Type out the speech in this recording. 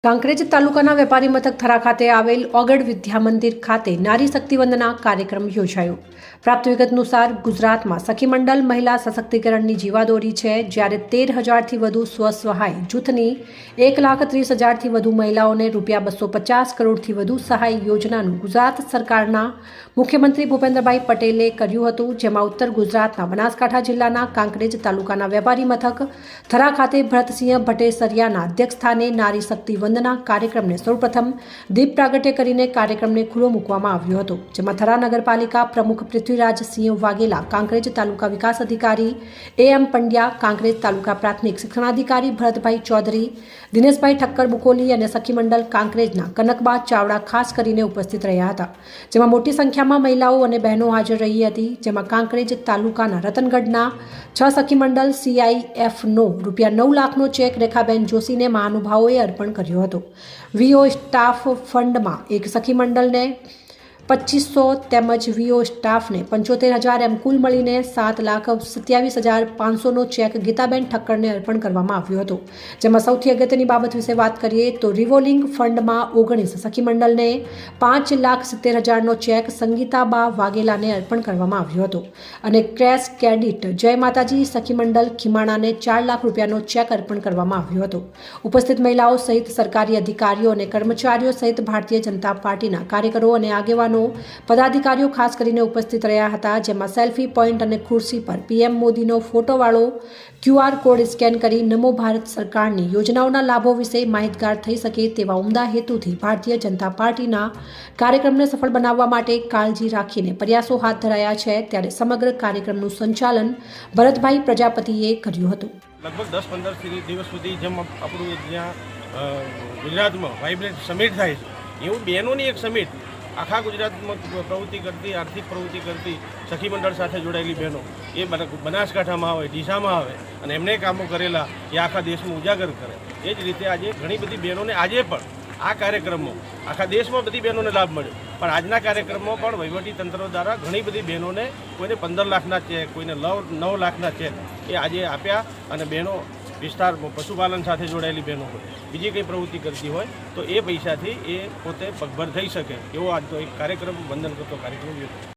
કાંકરેજ તાલુકાના વેપારી મથક થરા ખાતે આવેલ ઓગડ વિદ્યા મંદિર ખાતે નારી શક્તિ વંદના કાર્યક્રમ યોજાયો। પ્રાપ્ત વિગત અનુસાર ગુજરાતમાં સખી મંડળ મહિલા સશક્તિકરણની જીવાદોરી છે, જ્યારે 13,000થી વધુ સ્વસહાય જૂથની 1,30,000થી વધુ મહિલાઓને ₹250 કરોડથી વધુ સહાય યોજનાનું ગુજરાત સરકારના મુખ્યમંત્રી ભૂપેન્દ્રભાઈ પટેલે કર્યું હતું, જેમાં ઉત્તર ગુજરાતના બનાસકાંઠા જિલ્લાના કાંકરેજ તાલુકાના વેપારી મથક થરા ખાતે ભરતસિંહ ભટ્ટેસરિયાના અધ્યક્ષસ્થાને નારી શક્તિ વંદના કાર્યક્રમને સૌપ્રથમ દીપ પ્રાગટ્ય કરીને કાર્યક્રમને ખુલ્લો મૂકવામાં આવ્યો હતો, જેમાં થરા નગરપાલિકા પ્રમુખ પૃથ્વીરાજસિંહ વાઘેલા, કાંકરેજ તાલુકા વિકાસ અધિકારી AM પંડ્યા, કાંકરેજ તાલુકા પ્રાથમિક શિક્ષણાધિકારી ભરતભાઈ ચૌધરી, દિનેશભાઈ ઠક્કર બુકોલી અને સખી મંડળ કાંકરેજના કનકબા ચાવડા ખાસ કરીને ઉપસ્થિત રહ્યા હતા, જેમાં મોટી સંખ્યામાં મહિલાઓ અને બહેનો હાજર રહી હતી, જેમાં કાંકરેજ તાલુકાના રતનગઢના 6 સખી મંડળ CIFનો ₹9 લાખનો ચેક રેખાબેન જોશીને મહાનુભાવોએ અર્પણ કર્યો હતો। VO સ્ટાફ ફંડમાં એક સખી મંડળને 2500 તેમજ VO સ્ટાફને 75,000 એમ કુલ મળીને 7,27,500નો ચેક ગીતાબેન ઠક્કરને અર્પણ કરવામાં આવ્યો હતો, જેમાં સૌથી અગત્યની બાબત વિશે વાત કરીએ તો રિવોલ્વિંગ ફંડમાં 19 સખી મંડળને 5,70,000નો ચેક સંગીતાબા વાઘેલાને અર્પણ કરવામાં આવ્યો હતો અને ક્રેશ કેડિટ જય માતાજી સખી મંડળ ખીમાણાને 4 લાખ રૂપિયાનો ચેક અર્પણ કરવામાં આવ્યો હતો। ઉપસ્થિત મહિલાઓ સહિત સરકારી અધિકારીઓ અને કર્મચારીઓ સહિત ભારતીય જનતા પાર્ટીના કાર્યકરો અને આગેવાનો પદાધિકારીઓ ખાસ કરીને ઉપસ્થિત રહ્યા હતા, જેમાં સેલ્ફી પોઈન્ટ અને ખુરશી પર PM મોદીનો ફોટોવાળો QR કોડ સ્કેન કરી નમો ભારત સરકારની યોજનાઓના લાભો વિશે માહિતગાર થઈ શકે તેવા ઉમદા હેતુથી ભારતીય જનતા પાર્ટીના કાર્યક્રમને સફળ બનાવવા માટે કાળજી રાખીને પ્રયાસો હાથ ધરાયા છે, ત્યારે સમગ્ર કાર્યક્રમનું સંચાલન ભરતભાઈ પ્રજાપતિએ કર્યું હતું। લગભગ 10-15 દિવસ સુધી જેમ આપણું જ્યાં ગુજરાતમાં વાઇબ્રન્ટ સમિટ થાય છે, એવું બહેનોની એક સમિટ આખા ગુજરાતમાં પ્રવૃત્તિ કરતી, આર્થિક પ્રવૃત્તિ કરતી સખી મંડળ સાથે જોડાયેલી બહેનો એ બનાસકાંઠામાં આવે, ડીસામાં આવે અને એમને કામો કરેલા એ આખા દેશમાં ઉજાગર કરે। એ જ રીતે આજે ઘણી બધી બહેનોને આજે પણ આ કાર્યક્રમમાં આખા દેશમાં બધી બહેનોને લાભ મળ્યો, પણ આજના કાર્યક્રમમાં પણ વહીવટી તંત્ર દ્વારા ઘણી બધી બહેનોને કોઈને 15 લાખના ચેક, કોઈને 9 લાખના ચેક એ આજે આપ્યા અને બહેનો વિસ્તારમાં પશુપાલન સાથે જોડાયેલી બહેનો હોય, બીજી કંઈ પ્રવૃત્તિ કરતી હોય તો એ પૈસાથી એ પોતે પગભર થઈ શકે એવો આજનો એક કાર્યક્રમ વંદન કરતો કાર્યક્રમ યોજાયો।